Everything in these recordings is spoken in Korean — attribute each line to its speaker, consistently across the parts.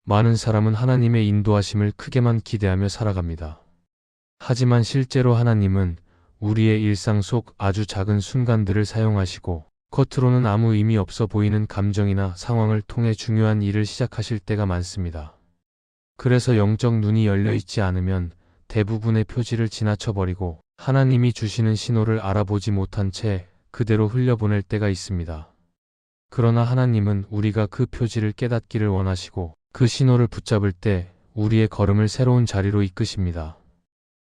Speaker 1: 많은 사람은 하나님의 인도하심을 크게만 기대하며 살아갑니다. 하지만 실제로 하나님은 우리의 일상 속 아주 작은 순간들을 사용하시고 겉으로는 아무 의미 없어 보이는 감정이나 상황을 통해 중요한 일을 시작하실 때가 많습니다. 그래서 영적 눈이 열려 있지 않으면 대부분의 표지를 지나쳐버리고 하나님이 주시는 신호를 알아보지 못한 채 그대로 흘려보낼 때가 있습니다. 그러나 하나님은 우리가 그 표지를 깨닫기를 원하시고 그 신호를 붙잡을 때 우리의 걸음을 새로운 자리로 이끄십니다.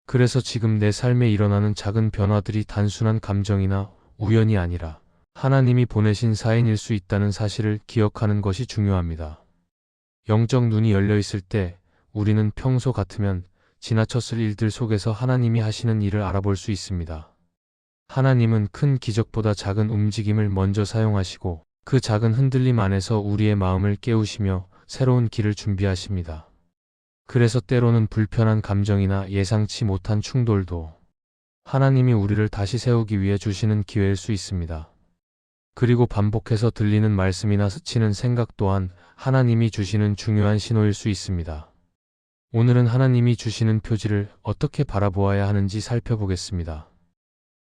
Speaker 1: 그래서 지금 내 삶에 일어나는 작은 변화들이 단순한 감정이나 우연이 아니라 하나님이 보내신 사인일 수 있다는 사실을 기억하는 것이 중요합니다. 영적 눈이 열려 있을 때 우리는 평소 같으면 지나쳤을 일들 속에서 하나님이 하시는 일을 알아볼 수 있습니다. 하나님은 큰 기적보다 작은 움직임을 먼저 사용하시고 그 작은 흔들림 안에서 우리의 마음을 깨우시며 새로운 길을 준비하십니다. 그래서 때로는 불편한 감정이나 예상치 못한 충돌도 하나님이 우리를 다시 세우기 위해 주시는 기회일 수 있습니다. 그리고 반복해서 들리는 말씀이나 스치는 생각 또한 하나님이 주시는 중요한 신호일 수 있습니다. 오늘은 하나님이 주시는 표지를 어떻게 바라보아야 하는지 살펴보겠습니다.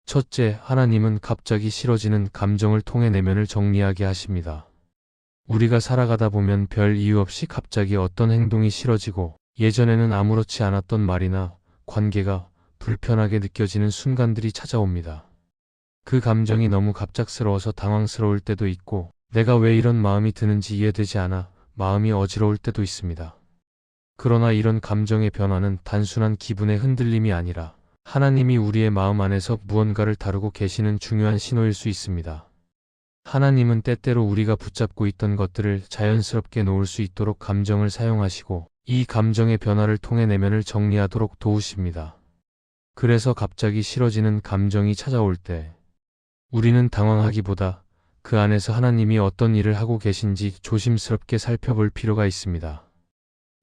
Speaker 1: 첫째, 하나님은 갑자기 싫어지는 감정을 통해 내면을 정리하게 하십니다. 우리가 살아가다 보면 별 이유 없이 갑자기 어떤 행동이 싫어지고 예전에는 아무렇지 않았던 말이나 관계가 불편하게 느껴지는 순간들이 찾아옵니다. 그 감정이 너무 갑작스러워서 당황스러울 때도 있고 내가 왜 이런 마음이 드는지 이해되지 않아 마음이 어지러울 때도 있습니다. 그러나 이런 감정의 변화는 단순한 기분의 흔들림이 아니라 하나님이 우리의 마음 안에서 무언가를 다루고 계시는 중요한 신호일 수 있습니다. 하나님은 때때로 우리가 붙잡고 있던 것들을 자연스럽게 놓을 수 있도록 감정을 사용하시고 이 감정의 변화를 통해 내면을 정리하도록 도우십니다. 그래서 갑자기 싫어지는 감정이 찾아올 때 우리는 당황하기보다 그 안에서 하나님이 어떤 일을 하고 계신지 조심스럽게 살펴볼 필요가 있습니다.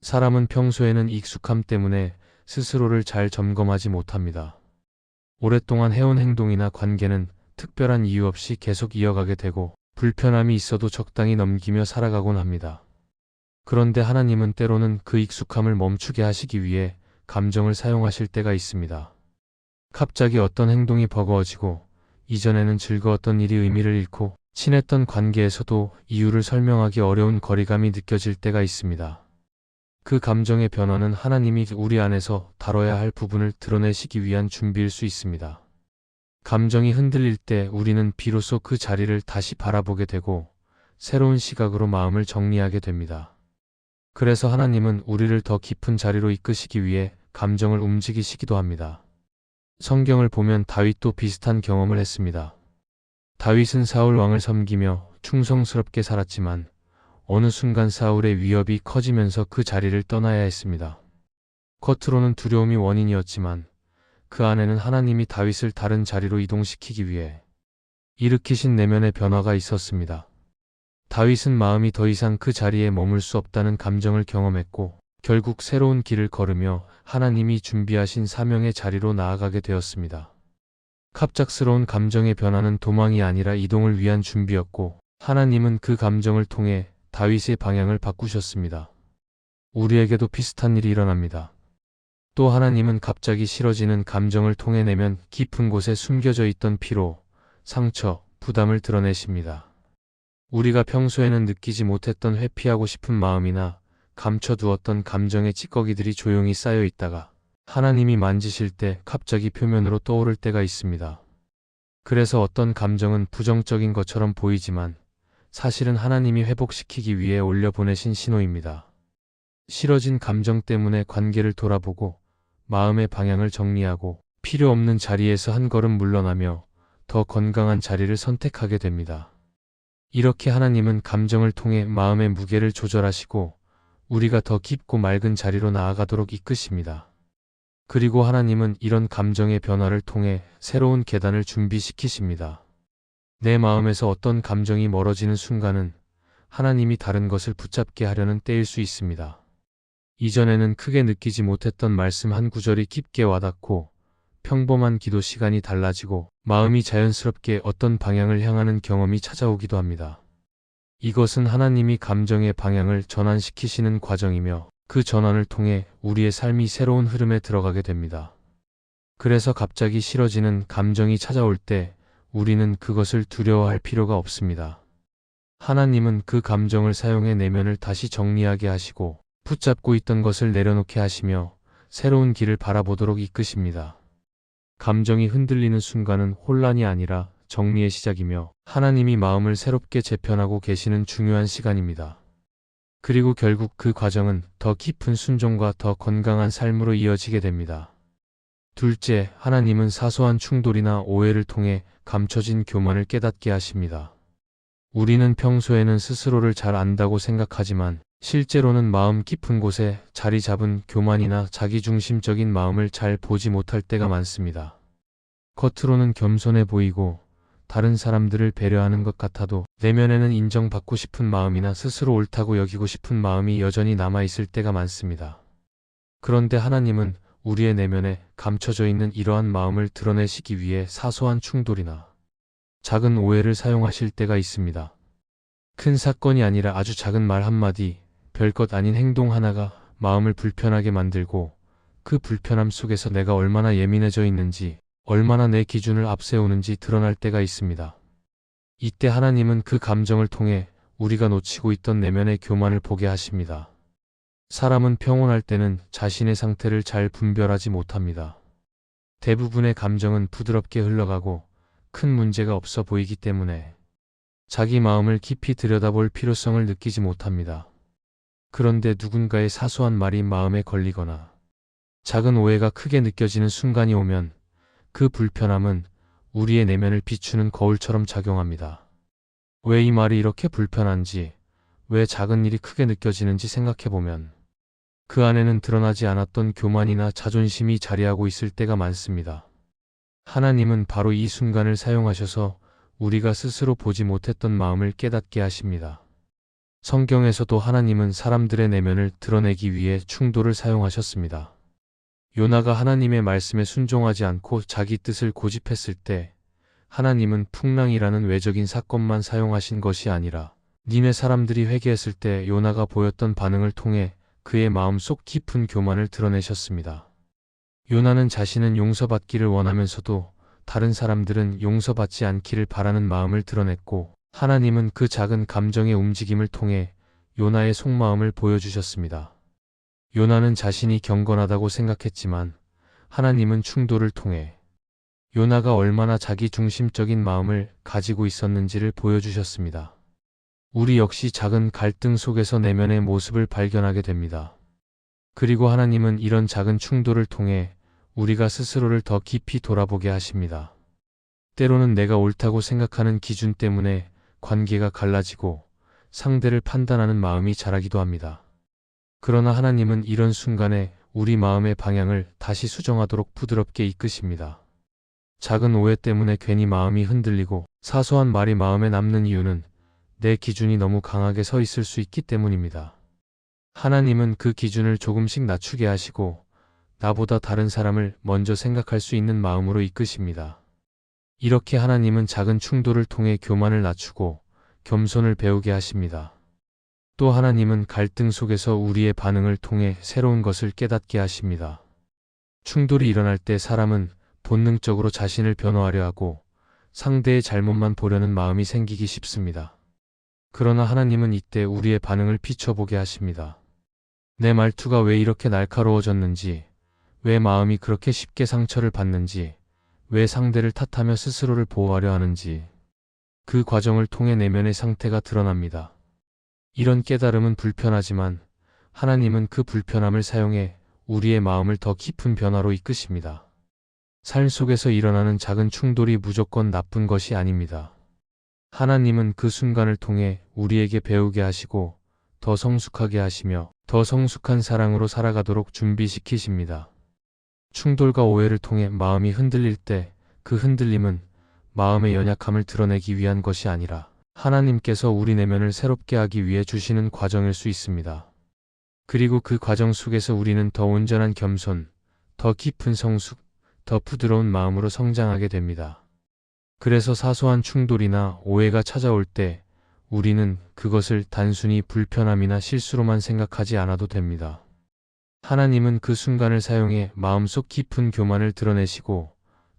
Speaker 1: 사람은 평소에는 익숙함 때문에 스스로를 잘 점검하지 못합니다. 오랫동안 해온 행동이나 관계는 특별한 이유 없이 계속 이어가게 되고 불편함이 있어도 적당히 넘기며 살아가곤 합니다. 그런데 하나님은 때로는 그 익숙함을 멈추게 하시기 위해 감정을 사용하실 때가 있습니다. 갑자기 어떤 행동이 버거워지고 이전에는 즐거웠던 일이 의미를 잃고 친했던 관계에서도 이유를 설명하기 어려운 거리감이 느껴질 때가 있습니다. 그 감정의 변화는 하나님이 우리 안에서 다뤄야 할 부분을 드러내시기 위한 준비일 수 있습니다. 감정이 흔들릴 때 우리는 비로소 그 자리를 다시 바라보게 되고 새로운 시각으로 마음을 정리하게 됩니다. 그래서 하나님은 우리를 더 깊은 자리로 이끄시기 위해 감정을 움직이시기도 합니다. 성경을 보면 다윗도 비슷한 경험을 했습니다. 다윗은 사울 왕을 섬기며 충성스럽게 살았지만 어느 순간 사울의 위협이 커지면서 그 자리를 떠나야 했습니다. 겉으로는 두려움이 원인이었지만 그 안에는 하나님이 다윗을 다른 자리로 이동시키기 위해 일으키신 내면의 변화가 있었습니다. 다윗은 마음이 더 이상 그 자리에 머물 수 없다는 감정을 경험했고 결국 새로운 길을 걸으며 하나님이 준비하신 사명의 자리로 나아가게 되었습니다. 갑작스러운 감정의 변화는 도망이 아니라 이동을 위한 준비였고 하나님은 그 감정을 통해 다윗의 방향을 바꾸셨습니다. 우리에게도 비슷한 일이 일어납니다. 또 하나님은 갑자기 싫어지는 감정을 통해 내면 깊은 곳에 숨겨져 있던 피로, 상처, 부담을 드러내십니다. 우리가 평소에는 느끼지 못했던 회피하고 싶은 마음이나 감춰두었던 감정의 찌꺼기들이 조용히 쌓여 있다가 하나님이 만지실 때 갑자기 표면으로 떠오를 때가 있습니다. 그래서 어떤 감정은 부정적인 것처럼 보이지만 사실은 하나님이 회복시키기 위해 올려보내신 신호입니다. 싫어진 감정 때문에 관계를 돌아보고 마음의 방향을 정리하고 필요 없는 자리에서 한 걸음 물러나며 더 건강한 자리를 선택하게 됩니다. 이렇게 하나님은 감정을 통해 마음의 무게를 조절하시고 우리가 더 깊고 맑은 자리로 나아가도록 이끄십니다. 그리고 하나님은 이런 감정의 변화를 통해 새로운 계단을 준비시키십니다. 내 마음에서 어떤 감정이 멀어지는 순간은 하나님이 다른 것을 붙잡게 하려는 때일 수 있습니다. 이전에는 크게 느끼지 못했던 말씀 한 구절이 깊게 와닿고 평범한 기도 시간이 달라지고 마음이 자연스럽게 어떤 방향을 향하는 경험이 찾아오기도 합니다. 이것은 하나님이 감정의 방향을 전환시키시는 과정이며 그 전환을 통해 우리의 삶이 새로운 흐름에 들어가게 됩니다. 그래서 갑자기 싫어지는 감정이 찾아올 때 우리는 그것을 두려워할 필요가 없습니다. 하나님은 그 감정을 사용해 내면을 다시 정리하게 하시고 붙잡고 있던 것을 내려놓게 하시며 새로운 길을 바라보도록 이끄십니다. 감정이 흔들리는 순간은 혼란이 아니라 정리의 시작이며 하나님이 마음을 새롭게 재편하고 계시는 중요한 시간입니다. 그리고 결국 그 과정은 더 깊은 순종과 더 건강한 삶으로 이어지게 됩니다. 둘째, 하나님은 사소한 충돌이나 오해를 통해 감춰진 교만을 깨닫게 하십니다. 우리는 평소에는 스스로를 잘 안다고 생각하지만 실제로는 마음 깊은 곳에 자리 잡은 교만이나 자기중심적인 마음을 잘 보지 못할 때가 많습니다. 겉으로는 겸손해 보이고 다른 사람들을 배려하는 것 같아도 내면에는 인정받고 싶은 마음이나 스스로 옳다고 여기고 싶은 마음이 여전히 남아있을 때가 많습니다. 그런데 하나님은 우리의 내면에 감춰져 있는 이러한 마음을 드러내시기 위해 사소한 충돌이나 작은 오해를 사용하실 때가 있습니다. 큰 사건이 아니라 아주 작은 말 한마디, 별것 아닌 행동 하나가 마음을 불편하게 만들고 그 불편함 속에서 내가 얼마나 예민해져 있는지, 얼마나 내 기준을 앞세우는지 드러날 때가 있습니다. 이때 하나님은 그 감정을 통해 우리가 놓치고 있던 내면의 교만을 보게 하십니다. 사람은 평온할 때는 자신의 상태를 잘 분별하지 못합니다. 대부분의 감정은 부드럽게 흘러가고 큰 문제가 없어 보이기 때문에 자기 마음을 깊이 들여다볼 필요성을 느끼지 못합니다. 그런데 누군가의 사소한 말이 마음에 걸리거나 작은 오해가 크게 느껴지는 순간이 오면 그 불편함은 우리의 내면을 비추는 거울처럼 작용합니다. 왜 이 말이 이렇게 불편한지, 왜 작은 일이 크게 느껴지는지 생각해보면 그 안에는 드러나지 않았던 교만이나 자존심이 자리하고 있을 때가 많습니다. 하나님은 바로 이 순간을 사용하셔서 우리가 스스로 보지 못했던 마음을 깨닫게 하십니다. 성경에서도 하나님은 사람들의 내면을 드러내기 위해 충돌을 사용하셨습니다. 요나가 하나님의 말씀에 순종하지 않고 자기 뜻을 고집했을 때 하나님은 풍랑이라는 외적인 사건만 사용하신 것이 아니라 니네 사람들이 회개했을 때 요나가 보였던 반응을 통해 그의 마음속 깊은 교만을 드러내셨습니다. 요나는 자신은 용서받기를 원하면서도 다른 사람들은 용서받지 않기를 바라는 마음을 드러냈고 하나님은 그 작은 감정의 움직임을 통해 요나의 속마음을 보여주셨습니다. 요나는 자신이 경건하다고 생각했지만 하나님은 충돌을 통해 요나가 얼마나 자기중심적인 마음을 가지고 있었는지를 보여주셨습니다. 우리 역시 작은 갈등 속에서 내면의 모습을 발견하게 됩니다. 그리고 하나님은 이런 작은 충돌을 통해 우리가 스스로를 더 깊이 돌아보게 하십니다. 때로는 내가 옳다고 생각하는 기준 때문에 관계가 갈라지고 상대를 판단하는 마음이 자라기도 합니다. 그러나 하나님은 이런 순간에 우리 마음의 방향을 다시 수정하도록 부드럽게 이끄십니다. 작은 오해 때문에 괜히 마음이 흔들리고 사소한 말이 마음에 남는 이유는 내 기준이 너무 강하게 서 있을 수 있기 때문입니다. 하나님은 그 기준을 조금씩 낮추게 하시고 나보다 다른 사람을 먼저 생각할 수 있는 마음으로 이끄십니다. 이렇게 하나님은 작은 충돌을 통해 교만을 낮추고 겸손을 배우게 하십니다. 또 하나님은 갈등 속에서 우리의 반응을 통해 새로운 것을 깨닫게 하십니다. 충돌이 일어날 때 사람은 본능적으로 자신을 변호하려 하고 상대의 잘못만 보려는 마음이 생기기 쉽습니다. 그러나 하나님은 이때 우리의 반응을 비춰보게 하십니다. 내 말투가 왜 이렇게 날카로워졌는지, 왜 마음이 그렇게 쉽게 상처를 받는지, 왜 상대를 탓하며 스스로를 보호하려 하는지, 그 과정을 통해 내면의 상태가 드러납니다. 이런 깨달음은 불편하지만 하나님은 그 불편함을 사용해 우리의 마음을 더 깊은 변화로 이끄십니다. 삶 속에서 일어나는 작은 충돌이 무조건 나쁜 것이 아닙니다. 하나님은 그 순간을 통해 우리에게 배우게 하시고 더 성숙하게 하시며 더 성숙한 사랑으로 살아가도록 준비시키십니다. 충돌과 오해를 통해 마음이 흔들릴 때 그 흔들림은 마음의 연약함을 드러내기 위한 것이 아니라 하나님께서 우리 내면을 새롭게 하기 위해 주시는 과정일 수 있습니다. 그리고 그 과정 속에서 우리는 더 온전한 겸손, 더 깊은 성숙, 더 부드러운 마음으로 성장하게 됩니다. 그래서 사소한 충돌이나 오해가 찾아올 때 우리는 그것을 단순히 불편함이나 실수로만 생각하지 않아도 됩니다. 하나님은 그 순간을 사용해 마음속 깊은 교만을 드러내시고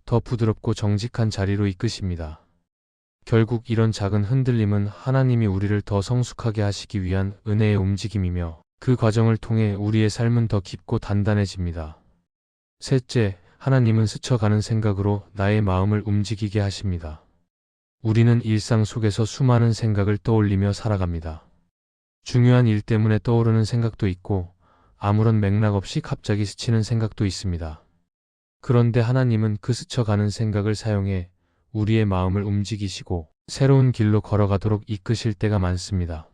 Speaker 1: 더 부드럽고 정직한 자리로 이끄십니다. 결국 이런 작은 흔들림은 하나님이 우리를 더 성숙하게 하시기 위한 은혜의 움직임이며 그 과정을 통해 우리의 삶은 더 깊고 단단해집니다. 셋째, 하나님은 스쳐가는 생각으로 나의 마음을 움직이게 하십니다. 우리는 일상 속에서 수많은 생각을 떠올리며 살아갑니다. 중요한 일 때문에 떠오르는 생각도 있고 아무런 맥락 없이 갑자기 스치는 생각도 있습니다. 그런데 하나님은 그 스쳐가는 생각을 사용해 우리의 마음을 움직이시고 새로운 길로 걸어가도록 이끄실 때가 많습니다.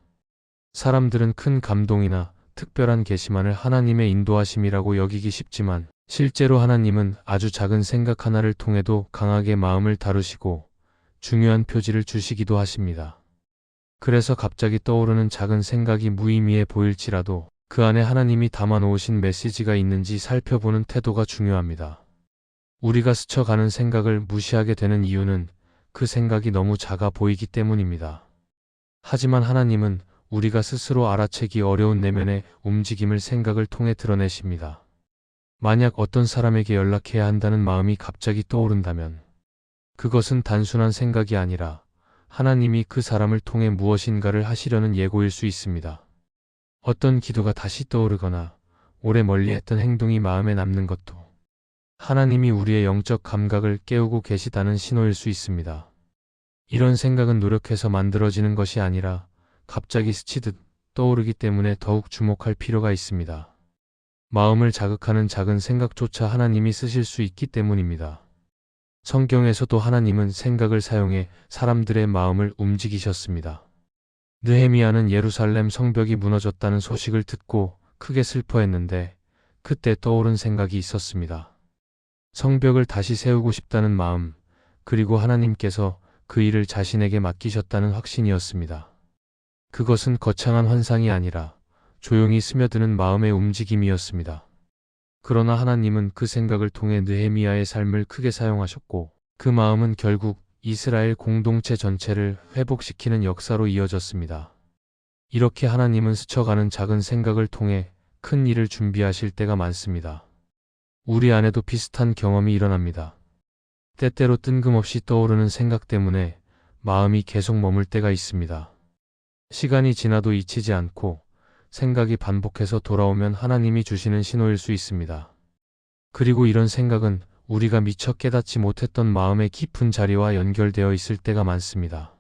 Speaker 1: 사람들은 큰 감동이나 특별한 계시만을 하나님의 인도하심이라고 여기기 쉽지만 실제로 하나님은 아주 작은 생각 하나를 통해도 강하게 마음을 다루시고 중요한 표지를 주시기도 하십니다. 그래서 갑자기 떠오르는 작은 생각이 무의미해 보일지라도 그 안에 하나님이 담아 놓으신 메시지가 있는지 살펴보는 태도가 중요합니다. 우리가 스쳐가는 생각을 무시하게 되는 이유는 그 생각이 너무 작아 보이기 때문입니다. 하지만 하나님은 우리가 스스로 알아채기 어려운 내면의 움직임을 생각을 통해 드러내십니다. 만약 어떤 사람에게 연락해야 한다는 마음이 갑자기 떠오른다면 그것은 단순한 생각이 아니라 하나님이 그 사람을 통해 무엇인가를 하시려는 예고일 수 있습니다. 어떤 기도가 다시 떠오르거나 오래 멀리했던 행동이 마음에 남는 것도 하나님이 우리의 영적 감각을 깨우고 계시다는 신호일 수 있습니다. 이런 생각은 노력해서 만들어지는 것이 아니라 갑자기 스치듯 떠오르기 때문에 더욱 주목할 필요가 있습니다. 마음을 자극하는 작은 생각조차 하나님이 쓰실 수 있기 때문입니다. 성경에서도 하나님은 생각을 사용해 사람들의 마음을 움직이셨습니다. 느헤미야는 예루살렘 성벽이 무너졌다는 소식을 듣고 크게 슬퍼했는데 그때 떠오른 생각이 있었습니다. 성벽을 다시 세우고 싶다는 마음, 그리고 하나님께서 그 일을 자신에게 맡기셨다는 확신이었습니다. 그것은 거창한 환상이 아니라 조용히 스며드는 마음의 움직임이었습니다. 그러나 하나님은 그 생각을 통해 느헤미야의 삶을 크게 사용하셨고 그 마음은 결국 이스라엘 공동체 전체를 회복시키는 역사로 이어졌습니다. 이렇게 하나님은 스쳐가는 작은 생각을 통해 큰 일을 준비하실 때가 많습니다. 우리 안에도 비슷한 경험이 일어납니다. 때때로 뜬금없이 떠오르는 생각 때문에 마음이 계속 머물 때가 있습니다. 시간이 지나도 잊히지 않고 생각이 반복해서 돌아오면 하나님이 주시는 신호일 수 있습니다. 그리고 이런 생각은 우리가 미처 깨닫지 못했던 마음의 깊은 자리와 연결되어 있을 때가 많습니다.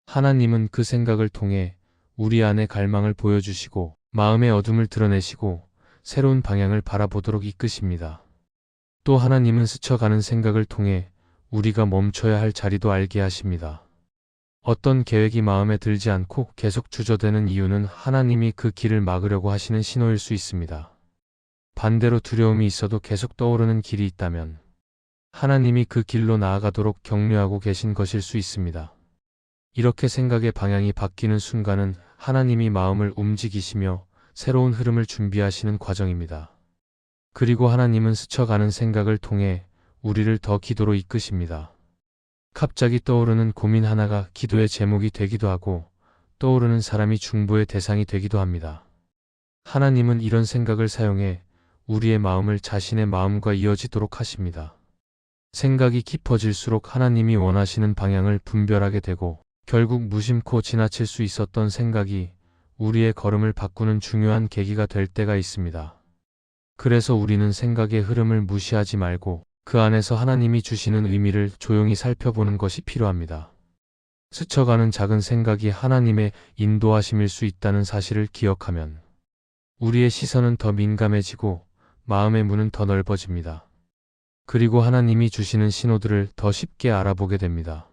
Speaker 1: 하나님은 그 생각을 통해 우리 안의 갈망을 보여주시고 마음의 어둠을 드러내시고 새로운 방향을 바라보도록 이끄십니다. 또 하나님은 스쳐가는 생각을 통해 우리가 멈춰야 할 자리도 알게 하십니다. 어떤 계획이 마음에 들지 않고 계속 주저되는 이유는 하나님이 그 길을 막으려고 하시는 신호일 수 있습니다. 반대로 두려움이 있어도 계속 떠오르는 길이 있다면 하나님이 그 길로 나아가도록 격려하고 계신 것일 수 있습니다. 이렇게 생각의 방향이 바뀌는 순간은 하나님이 마음을 움직이시며 새로운 흐름을 준비하시는 과정입니다. 그리고 하나님은 스쳐가는 생각을 통해 우리를 더 기도로 이끄십니다. 갑자기 떠오르는 고민 하나가 기도의 제목이 되기도 하고 떠오르는 사람이 중보의 대상이 되기도 합니다. 하나님은 이런 생각을 사용해 우리의 마음을 자신의 마음과 이어지도록 하십니다. 생각이 깊어질수록 하나님이 원하시는 방향을 분별하게 되고 결국 무심코 지나칠 수 있었던 생각이 우리의 걸음을 바꾸는 중요한 계기가 될 때가 있습니다. 그래서 우리는 생각의 흐름을 무시하지 말고 그 안에서 하나님이 주시는 의미를 조용히 살펴보는 것이 필요합니다. 스쳐가는 작은 생각이 하나님의 인도하심일 수 있다는 사실을 기억하면 우리의 시선은 더 민감해지고 마음의 문은 더 넓어집니다. 그리고 하나님이 주시는 신호들을 더 쉽게 알아보게 됩니다.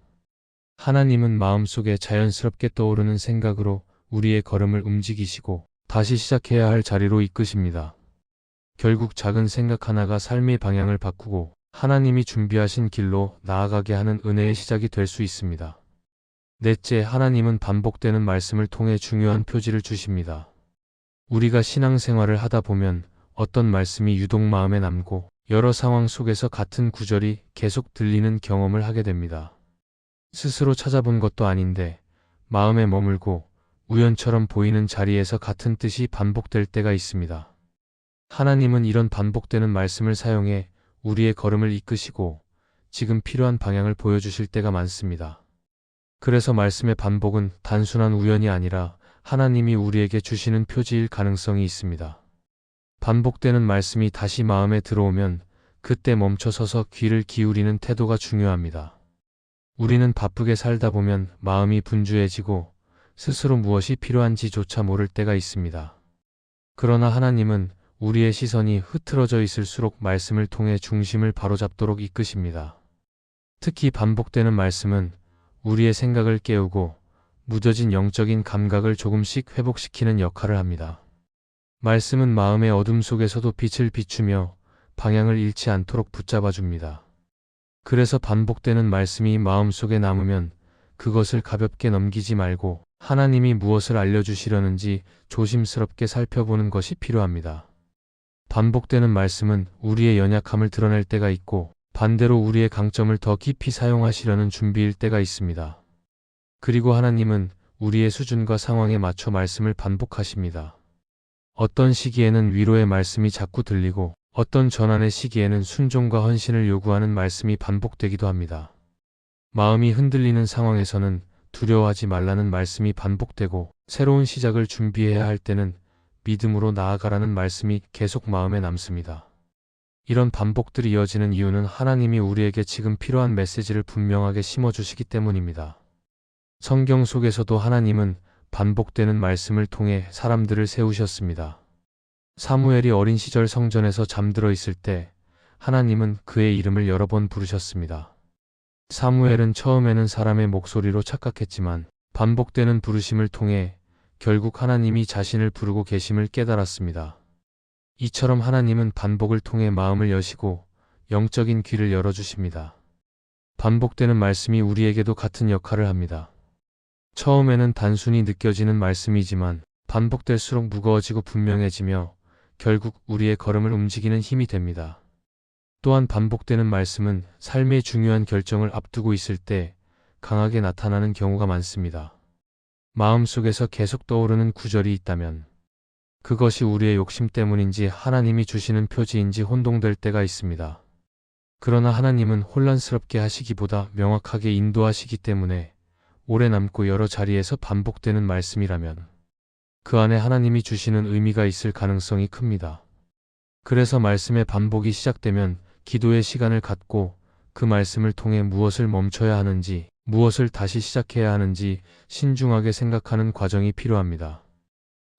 Speaker 1: 하나님은 마음속에 자연스럽게 떠오르는 생각으로 우리의 걸음을 움직이시고 다시 시작해야 할 자리로 이끄십니다. 결국 작은 생각 하나가 삶의 방향을 바꾸고 하나님이 준비하신 길로 나아가게 하는 은혜의 시작이 될 수 있습니다. 넷째, 하나님은 반복되는 말씀을 통해 중요한 표지를 주십니다. 우리가 신앙생활을 하다 보면 어떤 말씀이 유독 마음에 남고 여러 상황 속에서 같은 구절이 계속 들리는 경험을 하게 됩니다. 스스로 찾아본 것도 아닌데 마음에 머물고 우연처럼 보이는 자리에서 같은 뜻이 반복될 때가 있습니다. 하나님은 이런 반복되는 말씀을 사용해 우리의 걸음을 이끄시고 지금 필요한 방향을 보여주실 때가 많습니다. 그래서 말씀의 반복은 단순한 우연이 아니라 하나님이 우리에게 주시는 표지일 가능성이 있습니다. 반복되는 말씀이 다시 마음에 들어오면 그때 멈춰서서 귀를 기울이는 태도가 중요합니다. 우리는 바쁘게 살다 보면 마음이 분주해지고 스스로 무엇이 필요한지조차 모를 때가 있습니다. 그러나 하나님은 우리의 시선이 흐트러져 있을수록 말씀을 통해 중심을 바로잡도록 이끄십니다. 특히 반복되는 말씀은 우리의 생각을 깨우고 무뎌진 영적인 감각을 조금씩 회복시키는 역할을 합니다. 말씀은 마음의 어둠 속에서도 빛을 비추며 방향을 잃지 않도록 붙잡아 줍니다. 그래서 반복되는 말씀이 마음속에 남으면 그것을 가볍게 넘기지 말고 하나님이 무엇을 알려주시려는지 조심스럽게 살펴보는 것이 필요합니다. 반복되는 말씀은 우리의 연약함을 드러낼 때가 있고 반대로 우리의 강점을 더 깊이 사용하시려는 준비일 때가 있습니다. 그리고 하나님은 우리의 수준과 상황에 맞춰 말씀을 반복하십니다. 어떤 시기에는 위로의 말씀이 자꾸 들리고 어떤 전환의 시기에는 순종과 헌신을 요구하는 말씀이 반복되기도 합니다. 마음이 흔들리는 상황에서는 두려워하지 말라는 말씀이 반복되고 새로운 시작을 준비해야 할 때는 믿음으로 나아가라는 말씀이 계속 마음에 남습니다. 이런 반복들이 이어지는 이유는 하나님이 우리에게 지금 필요한 메시지를 분명하게 심어주시기 때문입니다. 성경 속에서도 하나님은 반복되는 말씀을 통해 사람들을 세우셨습니다. 사무엘이 어린 시절 성전에서 잠들어 있을 때 하나님은 그의 이름을 여러 번 부르셨습니다. 사무엘은 처음에는 사람의 목소리로 착각했지만 반복되는 부르심을 통해 결국 하나님이 자신을 부르고 계심을 깨달았습니다. 이처럼 하나님은 반복을 통해 마음을 여시고 영적인 귀를 열어주십니다. 반복되는 말씀이 우리에게도 같은 역할을 합니다. 처음에는 단순히 느껴지는 말씀이지만 반복될수록 무거워지고 분명해지며 결국 우리의 걸음을 움직이는 힘이 됩니다. 또한 반복되는 말씀은 삶의 중요한 결정을 앞두고 있을 때 강하게 나타나는 경우가 많습니다. 마음속에서 계속 떠오르는 구절이 있다면 그것이 우리의 욕심 때문인지 하나님이 주시는 표지인지 혼동될 때가 있습니다. 그러나 하나님은 혼란스럽게 하시기보다 명확하게 인도하시기 때문에 오래 남고 여러 자리에서 반복되는 말씀이라면 그 안에 하나님이 주시는 의미가 있을 가능성이 큽니다. 그래서 말씀의 반복이 시작되면 기도의 시간을 갖고 그 말씀을 통해 무엇을 멈춰야 하는지, 무엇을 다시 시작해야 하는지 신중하게 생각하는 과정이 필요합니다.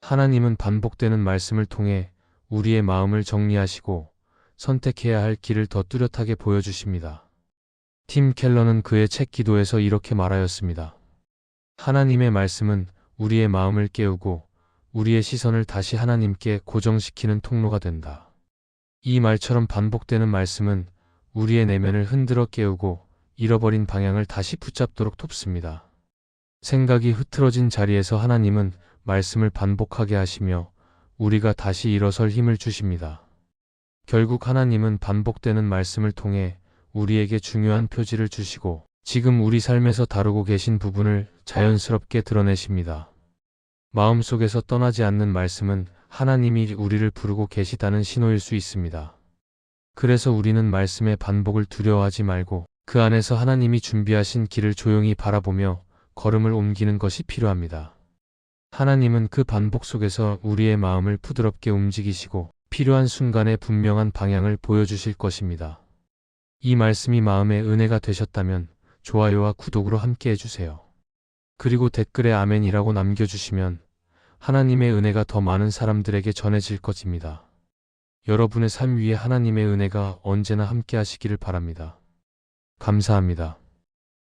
Speaker 1: 하나님은 반복되는 말씀을 통해 우리의 마음을 정리하시고 선택해야 할 길을 더 뚜렷하게 보여주십니다. 팀 켈러는 그의 책 기도에서 이렇게 말하였습니다. 하나님의 말씀은 우리의 마음을 깨우고 우리의 시선을 다시 하나님께 고정시키는 통로가 된다. 이 말처럼 반복되는 말씀은 우리의 내면을 흔들어 깨우고 잃어버린 방향을 다시 붙잡도록 돕습니다. 생각이 흐트러진 자리에서 하나님은 말씀을 반복하게 하시며 우리가 다시 일어설 힘을 주십니다. 결국 하나님은 반복되는 말씀을 통해 우리에게 중요한 표지를 주시고 지금 우리 삶에서 다루고 계신 부분을 자연스럽게 드러내십니다. 마음속에서 떠나지 않는 말씀은 하나님이 우리를 부르고 계시다는 신호일 수 있습니다. 그래서 우리는 말씀의 반복을 두려워하지 말고 그 안에서 하나님이 준비하신 길을 조용히 바라보며 걸음을 옮기는 것이 필요합니다. 하나님은 그 반복 속에서 우리의 마음을 부드럽게 움직이시고 필요한 순간에 분명한 방향을 보여주실 것입니다. 이 말씀이 마음의 은혜가 되셨다면 좋아요와 구독으로 함께 해주세요. 그리고 댓글에 아멘이라고 남겨주시면 하나님의 은혜가 더 많은 사람들에게 전해질 것입니다. 여러분의 삶 위에 하나님의 은혜가 언제나 함께 하시기를 바랍니다. 감사합니다.